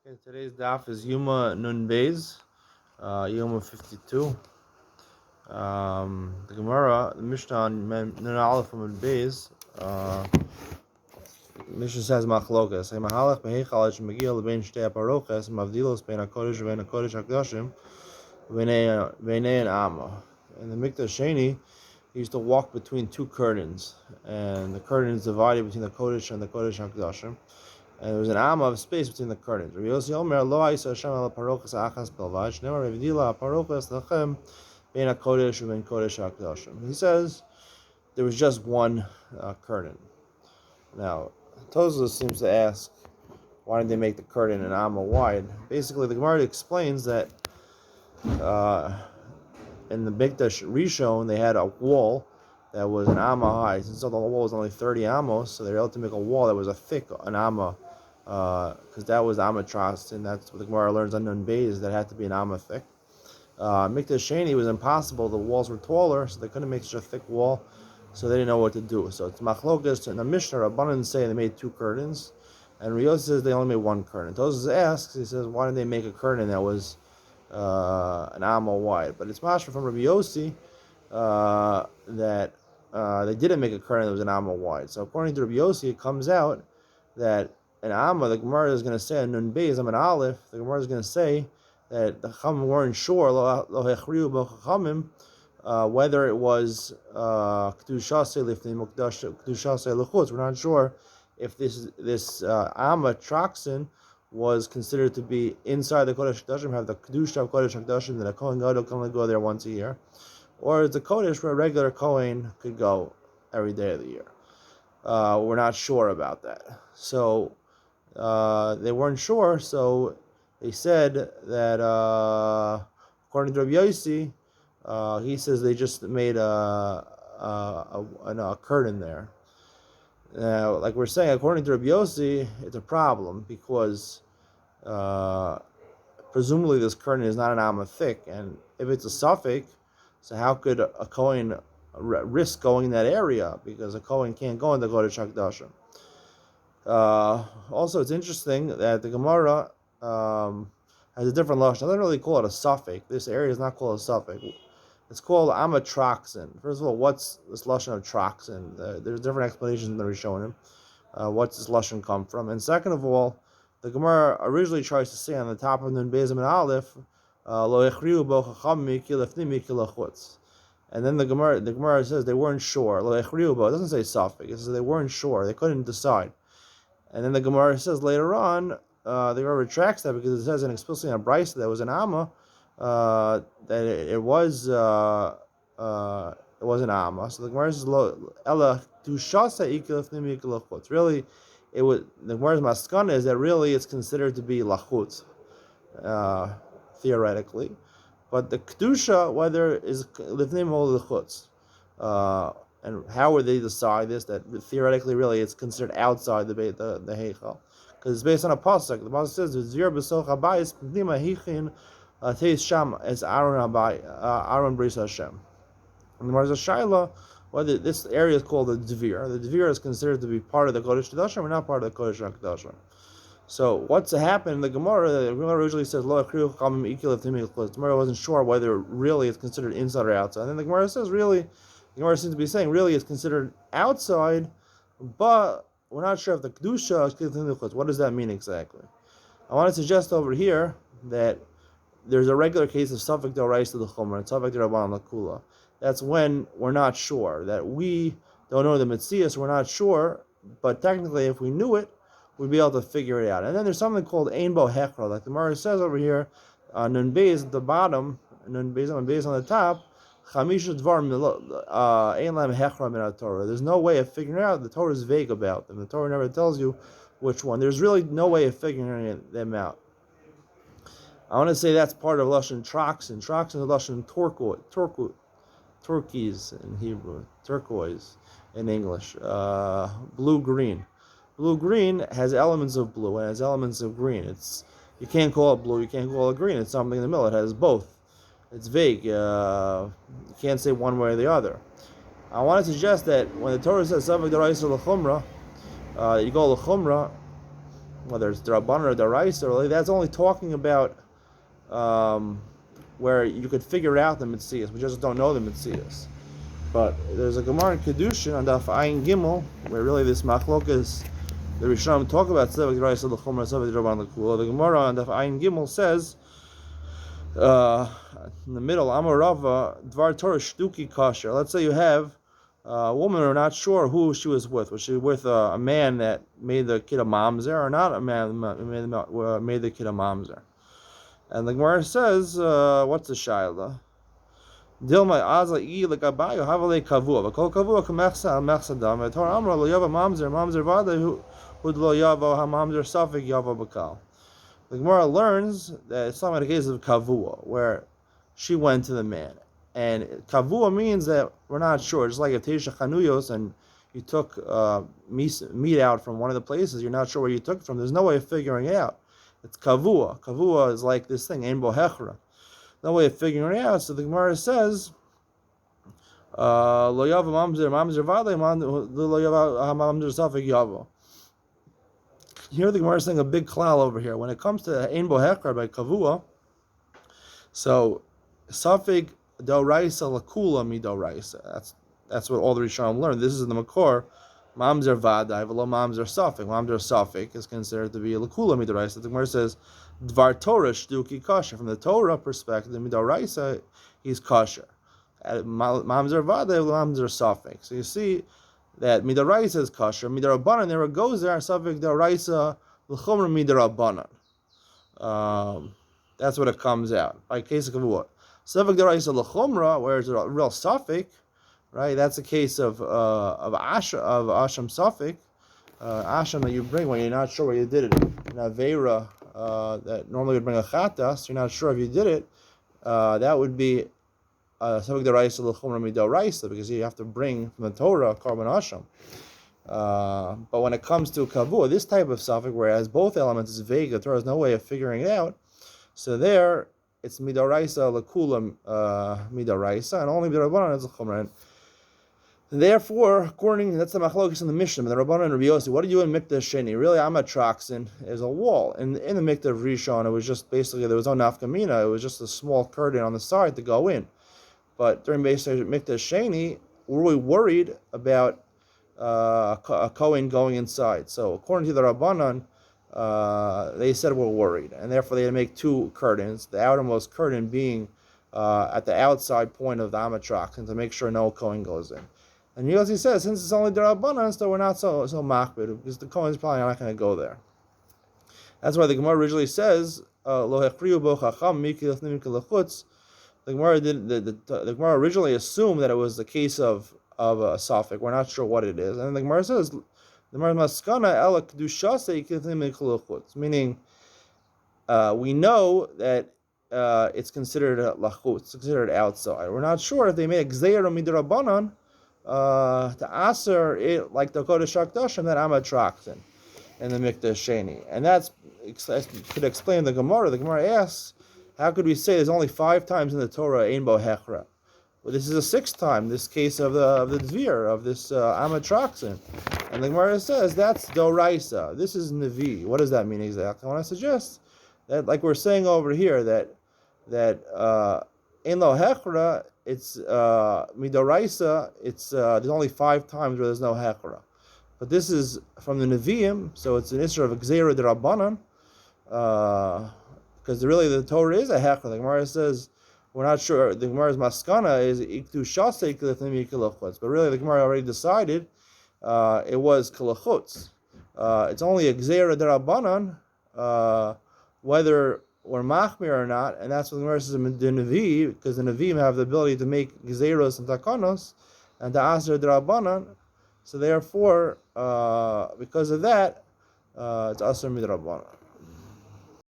Okay, today's daf is Yoma Nun Beis, Yoma 52. The Gemara, the Mishnah on Nun Aleph from Nun Beis, Mishnah says Machlokas. Hey Mahalach Behechal Esh Megil Lebein Shtei Aparoches Mavdilos Bein HaKodesh Bein HaKodesh HaKadoshim Beinei and Amma. In the Mikdash Sheni, he used to walk between two curtains, and the curtain is divided between the Kodesh and the Kodesh HaKadoshim. And there was an amma of space between the curtains. Rabbi Yossi Omer lo ha'isa Hashem al parochas achas belvad shneimar revdila parochas lachem bein hakodesh u'bein kodesh hakadoshim. He says there was just one curtain. Now, Tosfos seems to ask, why did they make the curtain an amma wide? Basically, the Gemara explains that in the Mikdash Rishon they had a wall that was an amma high. Since the wall was only 30 amos, so they were able to make a wall that was an amma. Because that was Amatras, and that's what the Gemara learns on Nun Beis, that had to be an Amma thick. Mikdash Sheni was impossible, the walls were taller, so they couldn't make such a thick wall, so they didn't know what to do. So it's Machlokas, and the Mishnah, Rabbanan say they made two curtains, and Riyos says they only made one curtain. Tosfos asks, he says, why did they make a curtain that was an Amma wide? But it's mashma from Rabbi Yossi that they didn't make a curtain that was an Amma wide. So according to Rabbi Yossi, it comes out that an Amma, the Gemara is going to say, Nun Beis, an Aleph, the Gemara is going to say that the Chachamim weren't sure, whether it was Kedushasei Lifnei Kedushasei Lechutz. We're not sure if this Amma Traxin was considered to be inside the Kodesh HaKadoshim, have the Kedusha of Kodesh HaKadoshim, that a Kohen Gadol can only go there once a year, or is the Kodesh where a regular Kohen could go every day of the year. We're not sure about that. So they weren't sure, so they said that according to Rabbi Yossi, he says they just made a curtain there. Now, like we're saying, according to Rabbi Yossi, it's a problem because presumably this curtain is not an amma thick, and if it's a suffix, so how could a Kohen risk going in that area? Because a Kohen can't go in the Kodesh HaKadoshim. Also, it's interesting that the Gemara has a different lashon. It doesn't really call it a suffix. This area is not called a suffix. It's called amatroxin. First of all, what's this lashon of troxin? There's different explanations in the Rishonim. What's this lashon come from? And second of all, the Gemara originally tries to say on the top of Nun Beis and Aleph, lo echriu bo chacham mikil lefnim mikil lachutz. And then the Gemara says they weren't sure. Lo echriu bo. It doesn't say suffix. It says they weren't sure. They couldn't decide. And then the Gemara says later on, the Gemara retracts that because it says explicitly in a brisa that was an amma, that it was an amma. So the Gemara says ella tushasa ikilafnim ikilachutz. Really, it was the Gemara's maskana is that really it's considered to be lachutz, theoretically, but the kedusha whether is lifnim or lachutz. And how would they decide this? That theoretically, really, it's considered outside the heichal, because it's based on a pasuk. The pasuk says, "Zvir b'soch habayis pnima hichin teis sham as Aaron bris Hashem." And the Marza Shaila, whether this area is called the Dvir. The Dvir is considered to be part of the Kodesh HaKadoshim or not part of the Kodesh HaKadoshim. So what's happened in the Gemara? The Gemara usually says, "Lo akriu chamim ikil lefnim ikil." The Gemara wasn't sure whether really it's considered inside or outside. And then the Gemara says, really. The Gemara seems to be saying really it's considered outside, but we're not sure if the Kedusha is Kedusha. What does that mean exactly? I want to suggest over here that there's a regular case of Suffix D'Oraisa to the Chomer and Suffix D'Rabbanan Lakula. That's when we're not sure, that we don't know the Metzias, we're not sure, but technically if we knew it, we'd be able to figure it out. And then there's something called Ein Bo Hechra, like the Gemara says over here, Nun Beis at the bottom, Nun Beis on the top, there's no way of figuring out. The Torah is vague about them. The Torah never tells you which one. There's really no way of figuring them out. I want to say that's part of lashon troxin. Troxin is lashon turquoise in Hebrew, turquoise in English, blue-green. Blue-green has elements of blue and has elements of green. You can't call it blue, you can't call it green. It's something in the middle. It has both. It's vague. You can't say one way or the other. I want to suggest that when the Torah says "Savak D'Oraisa L'Chumra," you go L'Chumra. whether it's Drabanan or Daraisa, really, that's only talking about where you could figure out the Mitzias. We just don't know the Mitzias. But there's a Gemara in Kedushin on Daf Ayin Gimel, where really this machlokas, the Rishonim talk about Tzevak Daraisa L'Chumra, Tzevak Drabanan L'Kula. The Gemara on Daf Ayin Gimel says, in the middle, Amarava, Dvar Torah Shtuki Kasher. Let's say you have a woman who are not sure who she was with. Was she with a man that made the kid a mamzer, or not a man that made the kid a mamzer? And the Gemara says, what's the shaila? Dilma azla I lekabayu havale kavua. V'kol kavua k'mechsa al mechsa dam. V'tor amra lo yava mamzer vada hud lo yava ha-mamzer safik yava b'kal. The Gemara learns that it's talking about a case of kavua, where she went to the man. And kavua means that we're not sure. Just like if Teisha Chanuyos and you took meat out from one of the places, you're not sure where you took it from. There's no way of figuring it out. It's kavua. Kavua is like this thing, ein bo hechra. No way of figuring it out. So the Gemara says, lo yava mamzer vada lo yava mamzer safik yava. Here the Gemara is saying a big klal over here. When it comes to ein bo hechra by kavua, so safik doraisa lakula mi doraisa. That's what all the Rishonim learned. This is in the Makor. Mamzer vadai v'lo mamzer safik. Mamzer safik is considered to be lakula mi doraisa. The Gemara says dvar Torah shtuki kasher. From the Torah perspective, mi doraisa he's kasher. Mamzer vadai v'lo mamzer safik. So you see that midaraisa is kasher, midarabanan there goes there, safik daraisa l'chumra midarabanan. That's what it comes out. By case of what? Safik daraisa l'chumra, where it's a real safik, right? That's a case of asham safik, asham that you bring when you're not sure where you did it. An avera that normally would bring a chatas, you're not sure if you did it. That would be Safik daraisa l'chumra midaraisa, because you have to bring from the Torah carbon asham. But when it comes to kavua, this type of safik, where it has both elements, is vague. The Torah has no way of figuring it out. So there, it's midaraisa l'kula midaraisa, and only midarabanan is l'chumra. And therefore, that's the machlokes in the Mishnah. The Rabbanan and Rabbi Yossi, what do you in Mikdash Sheni? Really, Amatraxin is a wall. In the Mikdash of Rishon, it was just basically, there was no nafkamina. It was just a small curtain on the side to go in. But during Mikdash Sheni, we're really worried about a Kohen going inside. So according to the Rabbanan, they said we're worried, and therefore they had to make two curtains. The outermost curtain being at the outside point of the Amatraxin to make sure no Kohen goes in. And Yossi says, since it's only the Rabbanan, so we're not so machbid, because the Kohen's probably not going to go there. That's why the Gemara originally says, Lo hechriu bo chacham miki lefnim kelechutz. The Gemara originally assumed that it was the case of a safik. We're not sure what it is. And the Gemara says, the Gemara maskana ela kedushase kithim kelechutz, meaning we know that it's considered lachutz, it's considered outside. We're not sure if they made a gzeira midrabanan to aser it like the Kodesh HaKadoshim that Amatraxin in the Mikdash Sheni. And that could explain the Gemara. The Gemara asks, how could we say there's only 5 times in the Torah ein bo hechra? Well, this is the 6th time, this case of the Dvir, of this Amatraxin. And the Gemara says, that's Doraisa. This is Nevi. What does that mean exactly? I want to suggest that, like we're saying over here, that ein lo hechra, it's midoraisa, it's there's only 5 times where there's no hechra. But this is from the Nevi'im, so it's an issue of Gzeira D'Rabbanan, because really the Torah is a hechra. The Gemara says, we're not sure, the Gemara's maskana is iktu shasei kilefnim yikelachutz, but really the Gemara already decided it was kilachutz. It's only a Gzeira D'Rabbanan, whether or machmir or not, and that's what the Gemara says in the Nevi, because the Nevi'im have the ability to make gezeros and takanos, and to aser d'Rabbanan, so therefore, because of that, it's aser midrabbanan.